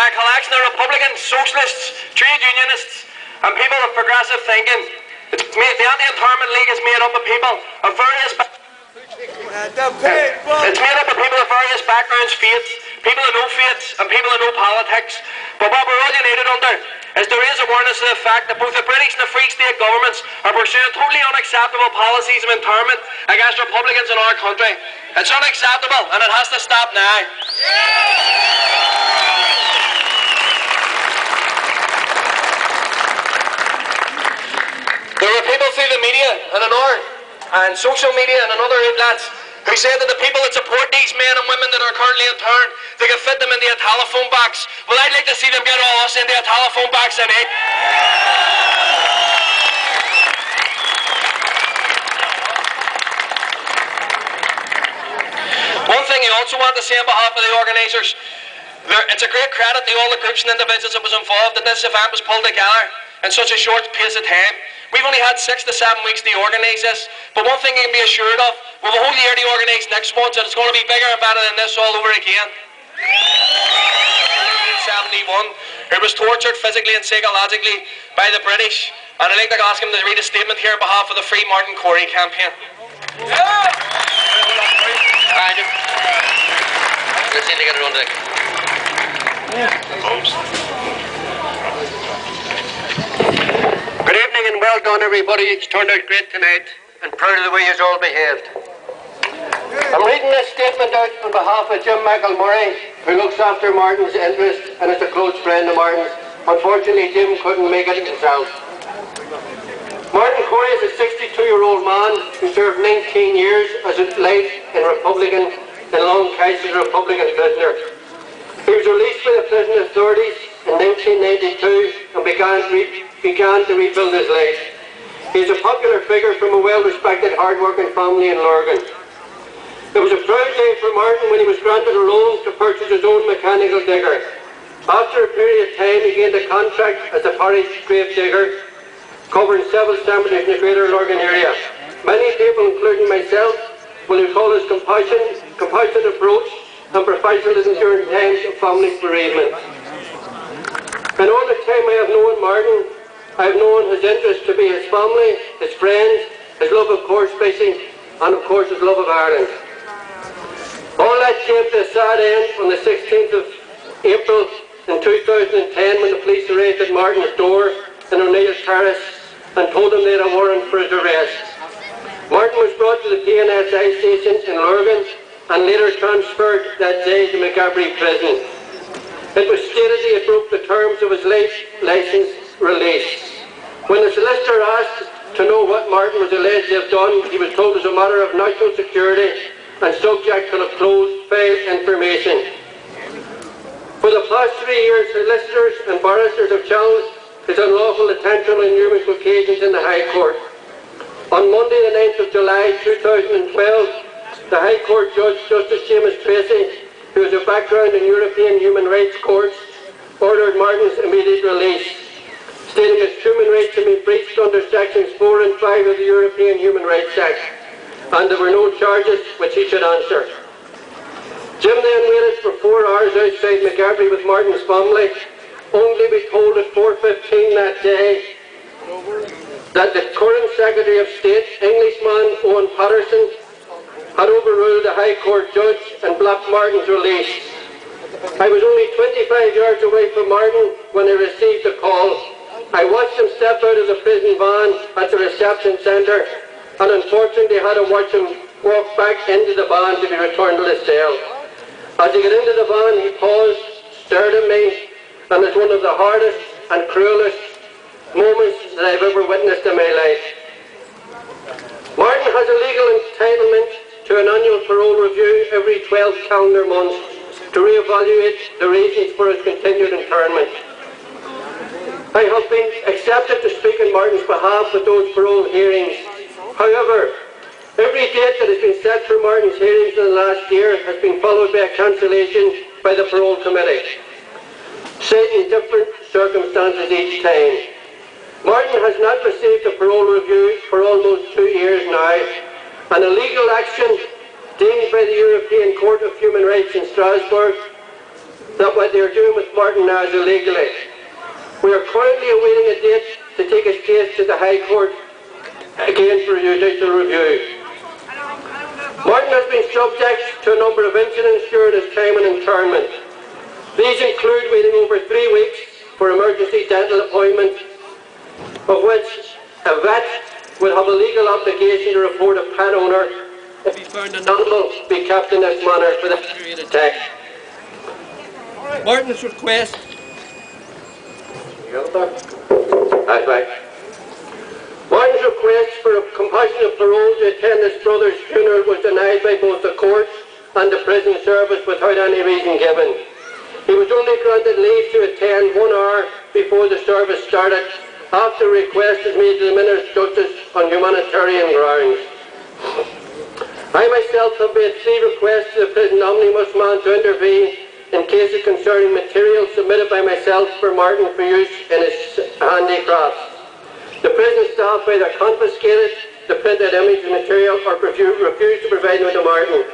a collection of Republicans, socialists, trade unionists, and people of progressive thinking. The Anti-Internment League is made up of people of various it's made up of people of various backgrounds, faiths, people of no faiths, and people of no politics. But what we're all united under is to raise awareness of the fact that both the British and the Free State governments are pursuing totally unacceptable policies of internment against Republicans in our country. It's unacceptable, and it has to stop now. There were people through the media and social media and other outlets who said that the people that support these men and women that are currently interned, they can fit them into a telephone box. Well, I'd like to see them get all us into a telephone box and eat. One thing I also want to say on behalf of the organisers, it's a great credit to all the groups and individuals that was involved that this event was pulled together in such a short pace of time. We've only had 6 to 7 weeks to organise this, but one thing you can be assured of, we've a whole year to organise next one, so it's going to be bigger and better than this all over again. 1971, he was tortured physically and psychologically by the British, and I'd like to ask him to read a statement here on behalf of the Free Martin Corey campaign. Let's see if they get it on deck. Good evening and well done, everybody. It's turned out great tonight, and proud of the way you've all behaved. I'm reading this statement out on behalf of Jim McElmurray, who looks after Martin's interests and is a close friend of Martin's. Unfortunately, Jim couldn't make it himself. Martin Corey is a 62-year-old man who served 19 years as a life in Long Castle Republican prisoner. He was released by the prison authorities in 1992 and began to rebuild his life. He is a popular figure from a well-respected, hard-working family in Lurgan. It was a proud day for Martin when he was granted a loan to purchase his own mechanical digger. After a period of time, he gained a contract as a parish grave digger, covering several cemeteries in the greater Lurgan area. Many people, including myself, will recall his compassionate approach and professionalism during times of family bereavement. In all the time I have known Martin, I have known his interest to be his family, his friends, his love of horse fishing, and of course his love of Ireland. All that came to a sad end on the 16th of April in 2010 when the police arrived at Martin's door in O'Neill's Terrace and told him they had a warrant for his arrest. Martin was brought to the PNSI station in Lurgan and later transferred that day to McGabry prison. It was stated he had broke the terms of his license release. When the solicitor asked to know what Martin was alleged to have done, he was told as a matter of national security and subject to the closed file information. For the past 3 years, solicitors and barristers have challenged his unlawful detention on numerous occasions in the High Court. On Monday the 9th of July 2012, the High Court Judge Justice Seamus Tracy, who has a background in European human rights courts, ordered Martin's immediate release, stating his human rights had been breached under sections 4 and 5 of the European Human Rights Act, and there were no charges which he should answer. Jim then waited for 4 hours outside McGabry with Martin's family, only to be told at 4:15 that day that the current Secretary of State, Englishman Owen Patterson, had overruled the High Court judge and blocked Martin's release. I was only 25 yards away from Martin when I received the call. I watched him step out of the prison van at the reception centre, and unfortunately had to watch him walk back into the van to be returned to the cell. As he got into the van, he paused, stared at me, and it's one of the hardest and cruelest moments that I've ever witnessed in my life. Martin has a legal entitlement to an annual parole review every 12 calendar months to reevaluate the reasons for his continued internment. I have been accepted to speak on Martin's behalf at those parole hearings. However, every date that has been set for Martin's hearings in the last year has been followed by a cancellation by the parole committee, citing different circumstances each time. Martin has not received a parole review for almost 2 years now, and a legal action deemed by the European Court of Human Rights in Strasbourg that what they are doing with Martin now is illegally. We are currently awaiting a date to take his case to the High Court again for judicial review. Martin has been subject to a number of incidents during his time in internment. These include waiting over 3 weeks for emergency dental appointments, of which a vet would have a legal obligation to report a pet owner if he found an animal be kept in this manner for that period of time. Martin's request. That's right. Martin's request for a compassionate parole to attend his brother's funeral was denied by both the court and the prison service without any reason given. He was only granted leave to attend 1 hour before the service started, after a request was made to the Minister of Justice on humanitarian grounds. I myself have made 3 requests to the prison ombudsman to intervene in cases concerning material submitted by myself for Martin for use in his handicrafts. The prison staff either confiscated the printed image material or refused to provide them to Martin.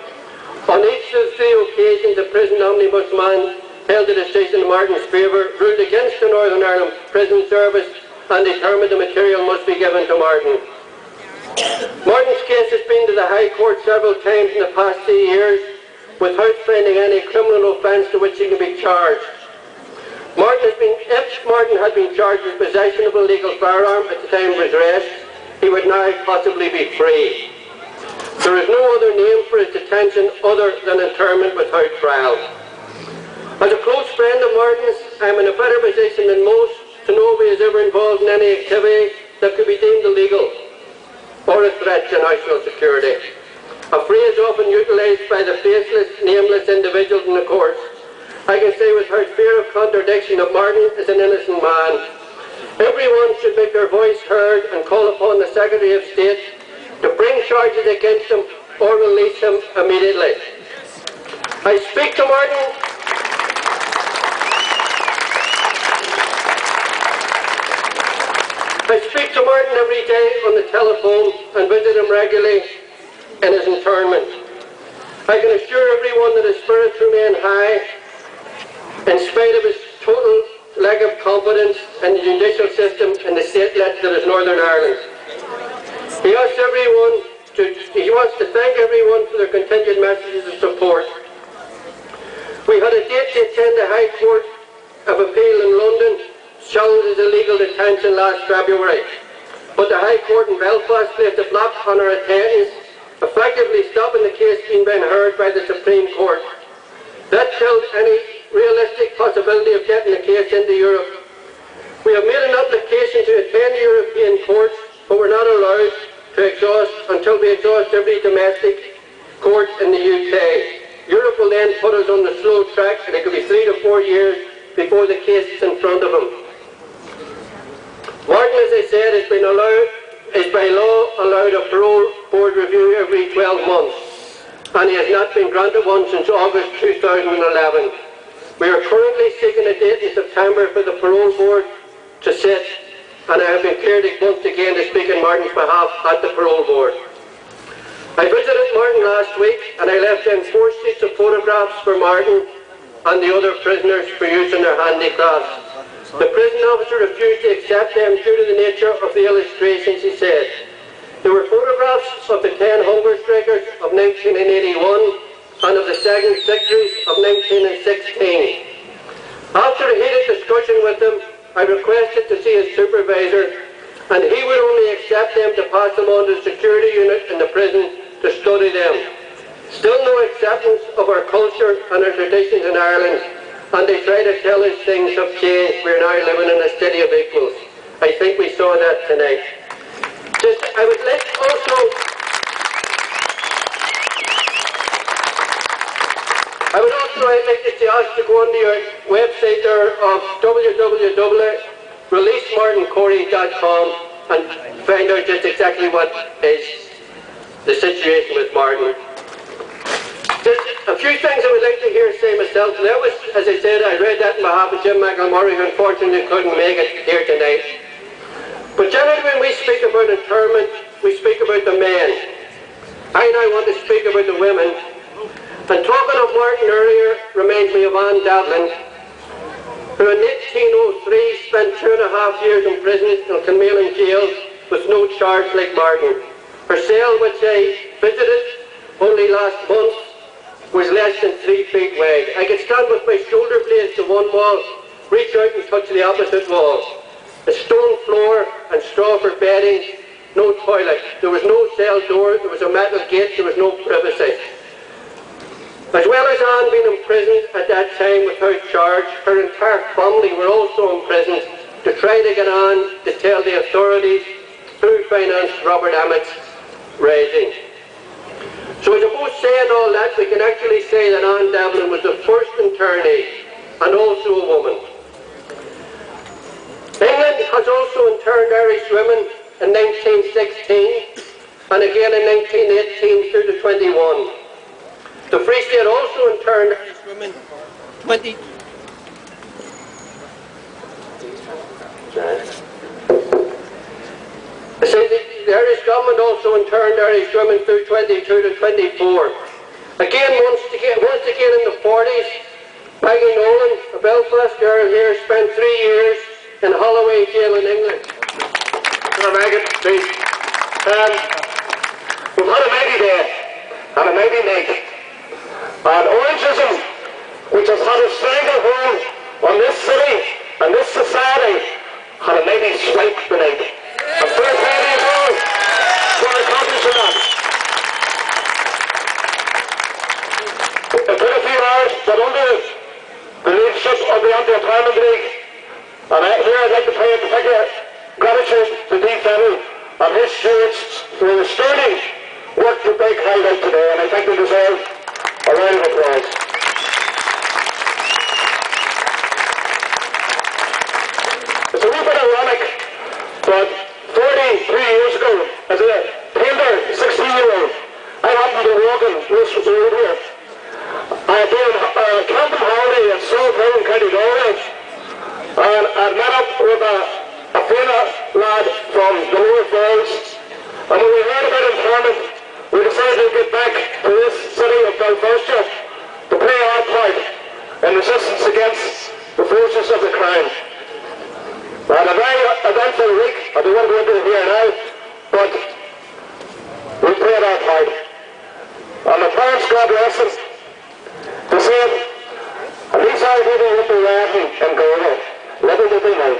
On each of the 3 occasions, the prison ombudsman held a decision in Martin's favour, ruled against the Northern Ireland Prison Service and determined the material must be given to Martin. Martin's case has been to the High Court several times in the past 2 years without finding any criminal offence to which he can be charged. If Martin had been charged with possession of a legal firearm at the time of his arrest, he would now possibly be free. There is no other name for his detention other than internment without trial. As a close friend of Martin's, I am in a better position than most to know if he is ever involved in any activity that could be deemed illegal or a threat to national security. A phrase often utilised by the faceless, nameless individuals in the courts. I can say without fear of contradiction that Martin is an innocent man. Everyone should make their voice heard and call upon the Secretary of State to bring charges against him or release him immediately. I speak to Martin every day on the telephone and visit him regularly in his internment. I can assure everyone that his spirits remain high in spite of his total lack of confidence in the judicial system and the statelet that is Northern Ireland. He wants to thank everyone for their continued messages of support. We had a date to attend the High Court of Appeal in London, challenged his illegal detention last February. But the High Court in Belfast placed a block on our attendance, effectively stopping the case being heard by the Supreme Court. That killed any realistic possibility of getting the case into Europe. We have made an application to attend the European courts, but we're not allowed to exhaust until we exhaust every domestic court in the UK. Europe will then put us on the slow track, and it could be 3 to 4 years before the case is in front of him. Martin, as I said, is by law allowed a parole board review every 12 months, and he has not been granted one since August 2011. We are currently seeking a date in September for the parole board to sit, and I have been cleared once again to speak on Martin's behalf at the parole board. I visited Martin last week, and I left in 4 sheets of photographs for Martin and the other prisoners for use in their handicrafts. The prison officer refused to accept them due to the nature of the illustrations, he said. There were photographs of the 10 hunger strikers of 1981 and of the second victories of 1916. After a heated discussion with him, I requested to see his supervisor, and he would only accept them to pass them on to the security unit in the prison to study them. Still no acceptance of our culture and our traditions in Ireland, and they try to tell us things have changed. We're now living in a city of equals. I think we saw that tonight. I would like to ask to go on to your website there of www.releasemartincorey.com and find out just exactly what is the situation with Martin. Just a few things I would like to hear say myself. That was, as I said, I read that on behalf of Jim McElmurray, who unfortunately couldn't make it here tonight. But generally when we speak about internment, we speak about the men. I now want to speak about the women. And talking of Martin earlier reminds me of Anne Devlin, who in 1803 spent 2.5 years in prison in Kilmainham jail with no charge like Martin. Her cell, which I visited only last month, was less than 3 feet wide. I could stand with my shoulder blades to one wall, reach out and touch the opposite wall. A stone floor and straw for bedding, no toilet. There was no cell door, there was a metal gate, there was no privacy. As well as Anne being imprisoned at that time without charge, her entire family were also imprisoned to try to get Anne to tell the authorities who financed Robert Emmet's rising. So I suppose saying all that, we can actually say that Anne Devlin was the first internee and also a woman. England has also interned Irish women in 1916 and again in 1918 through to 21. The Free State also interned Irish women 20. The Irish government also interned Irish women through 22 to 24. Again, once again in the 40s, Maggie Nolan, a Belfast girl here, spent 3 years in Holloway Jail in England. Maggie, please. We've had a Maggie there and a Maggie night. And Orangeism, which has had a stranglehold on this city and this society, had a mighty swipe tonight. A first lady of all for accomplishing that. It took a few hours, but under the leadership of the Anti-Internment League, and here I'd like to pay a particular gratitude to Dee Fennell and his stewards for the sterling work that they carried out today, and I think they deserve a round of applause. It's a wee bit ironic, but 43 years ago, as a tender 16-year-old, I happened to be walking this road here. I had been on a camping holiday in South Hill, County Galway, and I'd met up with a Fianna lad from the Lower Falls, and when we heard about internment, we decided to get back to this city of Belfast to play our part in resistance against the forces of the crown. We had a very eventful week. I don't want to go into it here now, but we played our part. And my parents, God bless them, they said, at least our people won't be laughing and going, little did they know.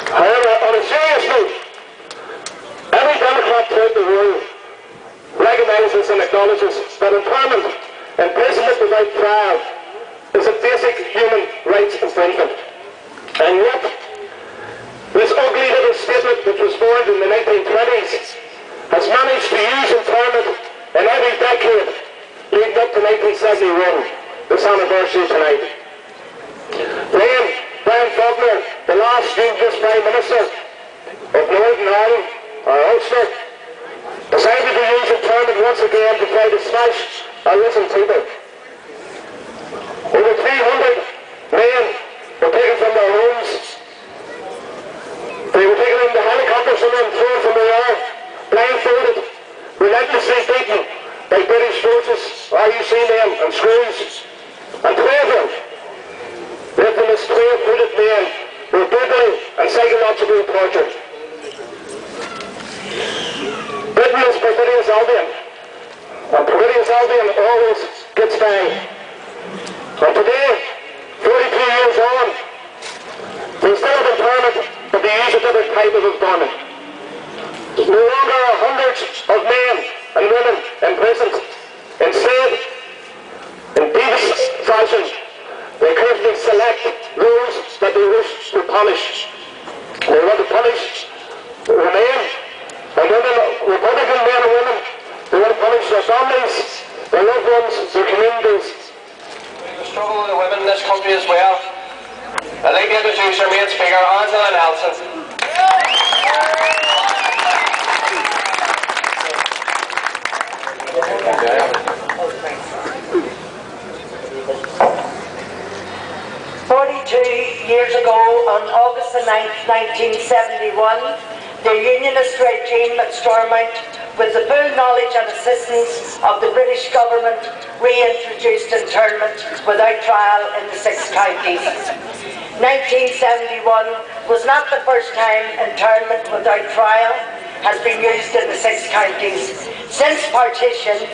However, on a serious note, every Democrat throughout the world recognises and acknowledges that internment, imprisonment without trial, is a basic human rights infringement. And yet, this ugly little statement which was formed in the 1920s has managed to use internment in every decade leading up to 1971, this anniversary tonight. Then, Brian Faulkner, the last Unionist Prime Minister of Northern Ireland, or Ulster, decided to use internment once again to try to smash our risen people. Over 300 men were taken from their homes. They were taken into helicopters and then thrown from the air, blindfolded, relentlessly beaten by British forces, RUC men and screws. And 12 of them, the infamous 12-footed men, were brutally and psychologically tortured. Britain is perfidious Albion, and perfidious Albion always gets by. And today, 42 years on, we still have internment, but they use a different type of employment. No longer are hundreds of men and women imprisoned. Instead, in devious fashion, they carefully select those that they wish to punish. They want to punish the men and women, Republican men and women. They want to punish their families, their loved ones, their communities. The struggle of the women in this country as well. I'd like to introduce our main speaker, Angela Nelson. 42 years ago, on August the 9th, 1971, the Unionist regime at Stormont, with the full knowledge and assistance of the British government, reintroduced internment without trial in the 6 counties. 1971 was not the first time internment without trial has been used in the 6 counties. Since partition,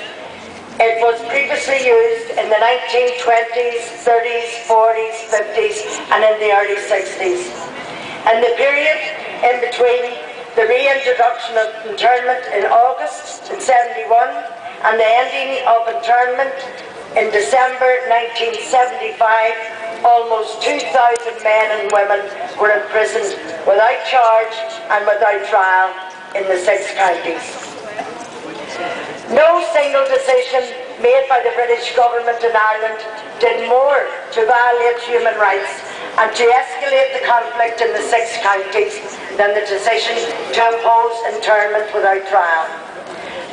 it was previously used in the 1920s, 30s, 40s, 50s and in the early 60s. And the period in between the reintroduction of internment in August in 71 and the ending of internment in December 1975, almost 2,000 men and women were imprisoned without charge and without trial in the 6 counties. No single decision made by the British government in Ireland did more to violate human rights and to escalate the conflict in the 6 counties than the decision to impose internment without trial.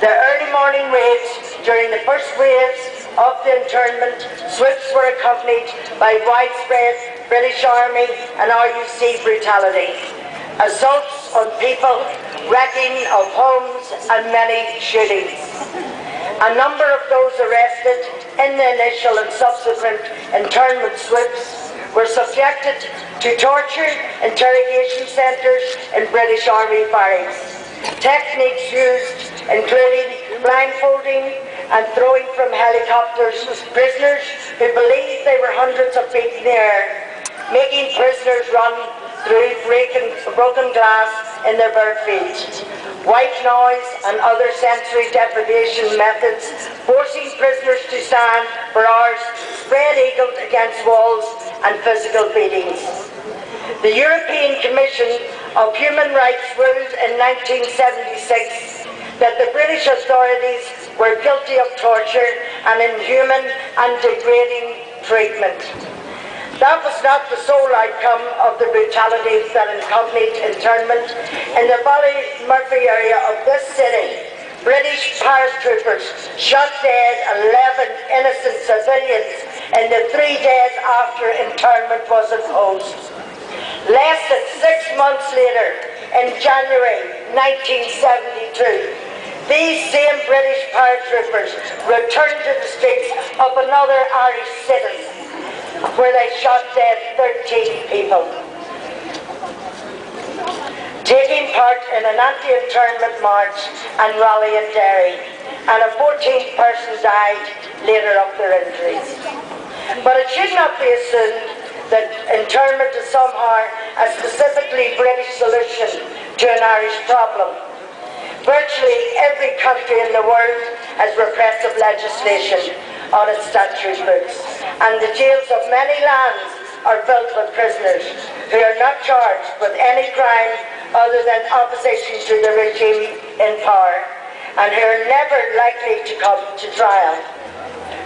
The early morning raids during the first waves of the internment swoops were accompanied by widespread British Army and RUC brutality, assaults on people, wrecking of homes and many shootings. A number of those arrested in the initial and subsequent internment swoops were subjected to torture, interrogation centres in British Army barracks. Techniques used including blindfolding and throwing from helicopters prisoners who believed they were hundreds of feet in the air, making prisoners run through broken glass in their bare feet. White noise and other sensory deprivation methods, forcing prisoners to stand for hours, spread-eagled against walls and physical beatings. The European Commission of Human Rights ruled in 1976 that the British authorities were guilty of torture and inhuman and degrading treatment. That was not the sole outcome of the brutalities that accompanied internment. In the Ballymurphy area of this city, British paratroopers shot dead 11 innocent civilians in the 3 days after internment was imposed. Less than 6 months later, in January 1972, these same British paratroopers returned to the streets of another Irish city, where they shot dead 13 people. Taking part in an anti-internment march and rally in Derry, and a 14th person died later of their injuries. But it should not be assumed that internment is somehow a specifically British solution to an Irish problem. Virtually every country in the world has repressive legislation on its statute books, and the jails of many lands are filled with prisoners who are not charged with any crime other than opposition to the regime in power, and who are never likely to come to trial.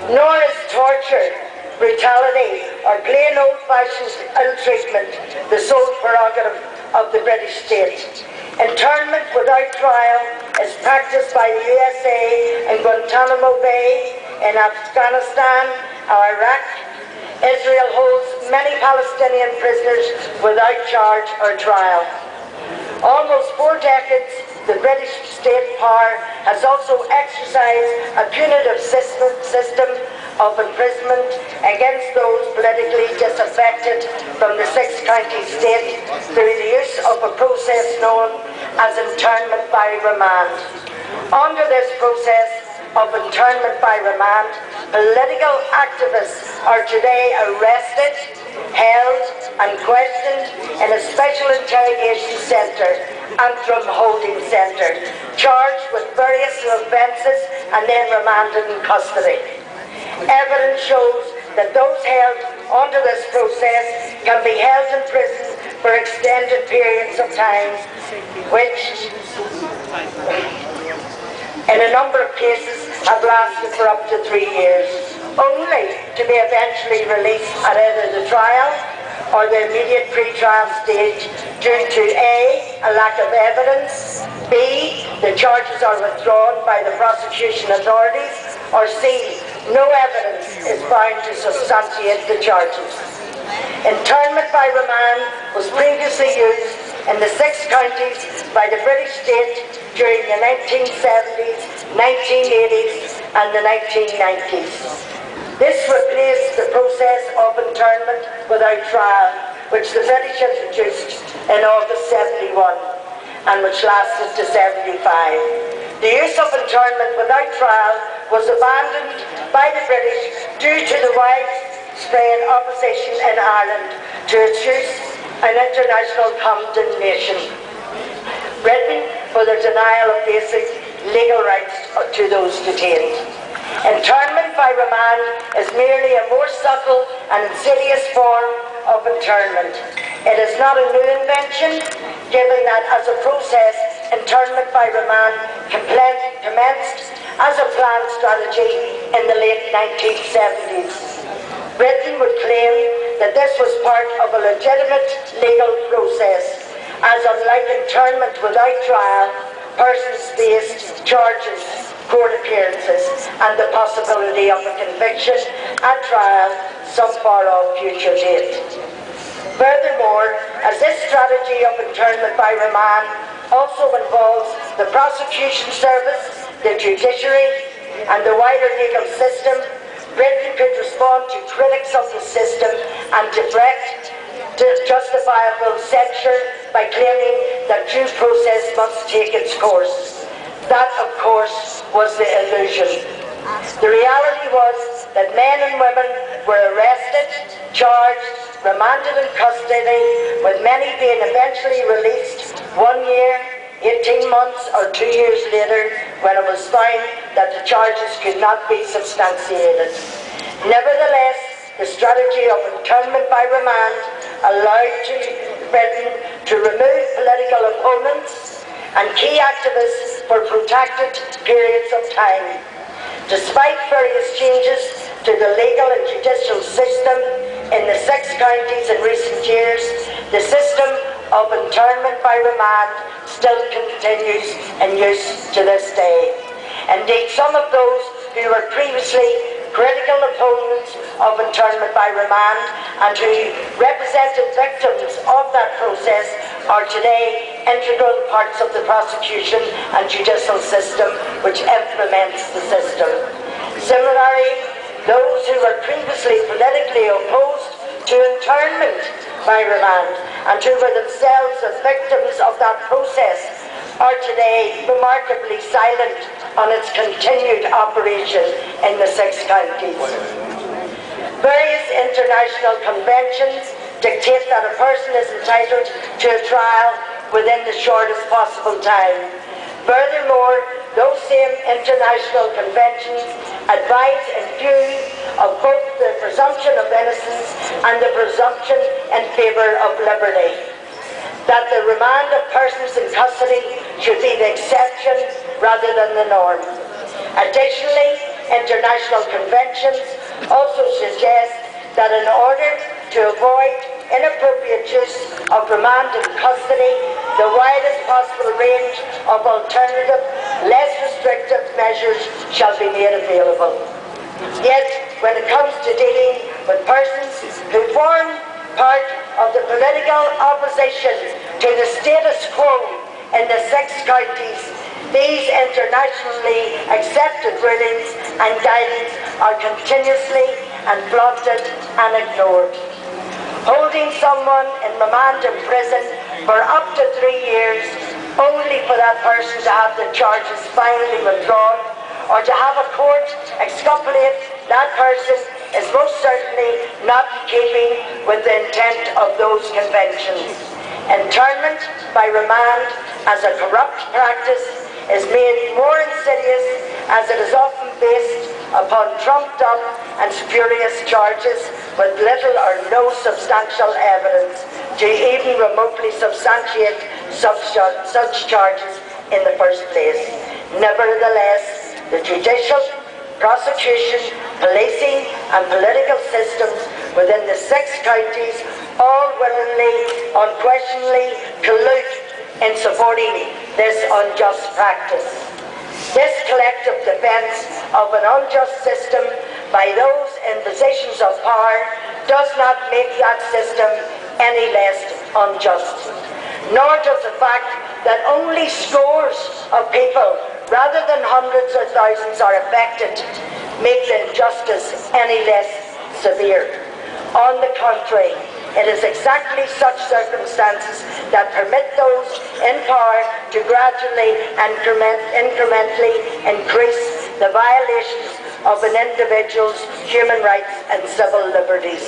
Nor is torture, brutality, or plain old-fashioned ill-treatment the sole prerogative of the British state. Internment without trial is practiced by the USA in Guantanamo Bay, in Afghanistan or Iraq. Israel holds many Palestinian prisoners without charge or trial. Almost 4 decades, the British state power has also exercised a punitive system of imprisonment against those politically disaffected from the 6-county state through the use of a process known as internment by remand. Under this process of internment by remand, political activists are today arrested, held and questioned in a special interrogation centre, Antrim Holding Centre, charged with various offences and then remanded in custody. Evidence shows that those held under this process can be held in prison for extended periods of time, which in a number of cases have lasted for up to 3 years, only to be eventually released at either the trial or the immediate pre-trial stage due to A, a lack of evidence, B, the charges are withdrawn by the prosecution authorities, or C, no evidence is found to substantiate the charges. Internment by remand was previously used in the 6 counties by the British state during the 1970s, 1980s and the 1990s. This replaced the process of internment without trial, which the British introduced in August 71 and which lasted to 75. The use of internment without trial was abandoned by the British due to the widespread opposition in Ireland to its use and international condemnation. Britain for the denial of basic legal rights to those detained. Internment by remand is merely a more subtle and insidious form of internment. It is not a new invention, given that as a process, internment by remand commenced as a planned strategy in the late 1970s. Britain would claim that this was part of a legitimate legal process, as unlike internment without trial, persons faced charges, court appearances and the possibility of a conviction at trial some far off future date. Furthermore, as this strategy of internment by remand also involves the prosecution service, the judiciary and the wider legal system, Britain could respond to critics of the system and direct justifiable censure by claiming that due process must take its course. That, of course, was the illusion. The reality was that men and women were arrested, charged, remanded in custody, with many being eventually released 1 year, 18 months or 2 years later, when it was found that the charges could not be substantiated. Nevertheless, the strategy of internment by remand allowed Britain to remove political opponents and key activists for protracted periods of time. Despite various changes to the legal and judicial system in the 6 counties in recent years, the system of internment by remand still continues in use to this day. Indeed, some of those who were previously critical opponents of internment by remand and who represented victims of that process are today integral parts of the prosecution and judicial system which implements the system. Similarly, those who were previously politically opposed to internment by remand and who were themselves as victims of that process are today remarkably silent on its continued operation in the 6 counties. Various international conventions dictate that a person is entitled to a trial within the shortest possible time. Furthermore, those same international conventions advise in view of both the presumption of innocence and the presumption in favour of liberty, that the remand of persons in custody should be the exception rather than the norm. Additionally, international conventions also suggest that in order to avoid inappropriate use of remand in custody, the widest possible range of alternative, less restrictive measures shall be made available. Yet, when it comes to dealing with persons who form part of the political opposition to the status quo in the 6 counties, these internationally accepted rulings and guidance are continuously and flaunted and ignored. Holding someone in remand in prison for up to 3 years only for that person to have the charges finally withdrawn or to have a court exculpate that person is most certainly not in keeping with the intent of those conventions. Internment by remand as a corrupt practice is made more insidious as it is often based upon trumped up and spurious charges with little or no substantial evidence to even remotely substantiate such charges in the first place. Nevertheless, the judicial, prosecution, policing and political systems within the 6 counties all willingly, unquestionably collude in supporting this unjust practice. This collective defence of an unjust system by those in positions of power does not make that system any less unjust. nor does the fact that only scores of people, rather than hundreds or thousands, are affected, make the injustice any less severe. On the contrary, it is exactly such circumstances that permit those in power to gradually and incrementally increase the violations of an individual's human rights and civil liberties.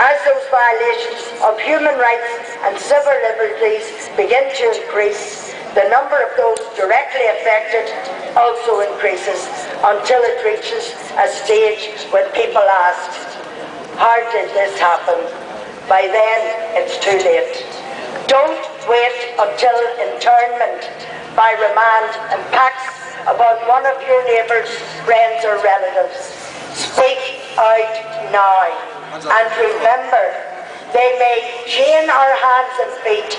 As those violations of human rights and civil liberties begin to increase, the number of those directly affected also increases until it reaches a stage when people ask, how did this happen? By then, it's too late. Don't wait until internment by remand impacts upon one of your neighbours, friends or relatives. Speak out now. And remember, they may chain our hands and feet,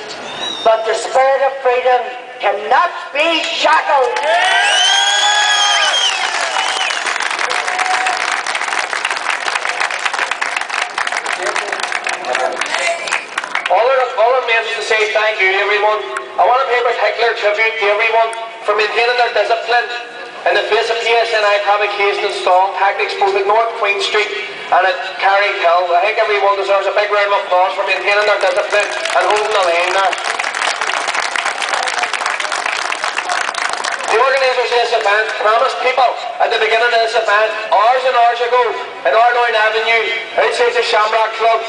but the spirit of freedom cannot be shackled. All remains to say thank you to everyone. I want to pay particular tribute to everyone for maintaining their discipline in the face of PSNI provocation and stalling tactics both at North Queen Street and at Carrickhill. I think everyone deserves a big round of applause for maintaining their discipline and holding the line there. The organisers of this event promised people at the beginning of this event, hours and hours ago, in Ardoyne Avenue, outside the Shamrock Club,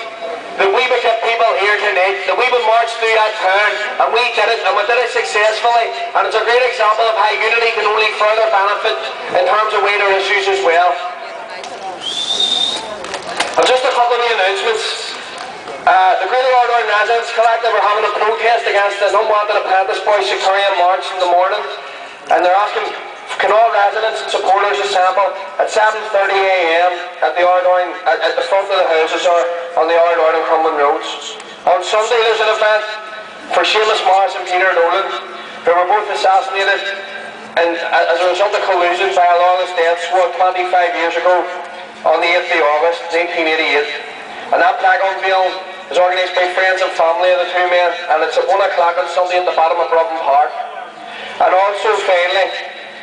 that we would get people here tonight, that we would march through that town, and we did it, and we did it successfully, and it's a great example of how unity can only further benefit in terms of wider issues as well. And just a couple of the announcements. The Greater Ardoyne Residents Collective are having a protest against the unwanted apprentice boy sectarian march in the morning, and they're asking, can all residents and supporters assemble at 7:30 a.m. at the front of the houses or on the Ardoyne and Crumlin roads. On Sunday there's an event for Seamus Morris and Peter Nolan, who were both assassinated and as a result of collusion by a loyalist death squad 25 years ago on the 8th of August 1988. And that flag unveil is organised by friends and family of the two men, and it's at 1 o'clock on Sunday at the bottom of Brubham Park. And also finally,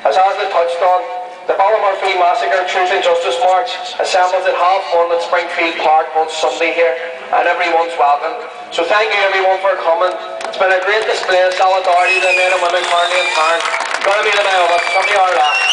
as Ashley touched on, the Ballymurphy Massacre Truth and Justice March assembles at 1:30 at Springfield Park on Sunday here, and everyone's welcome. So thank you everyone for coming. It's been a great display of solidarity to the men and women currently in town. Going to be the mail, but somebody are that.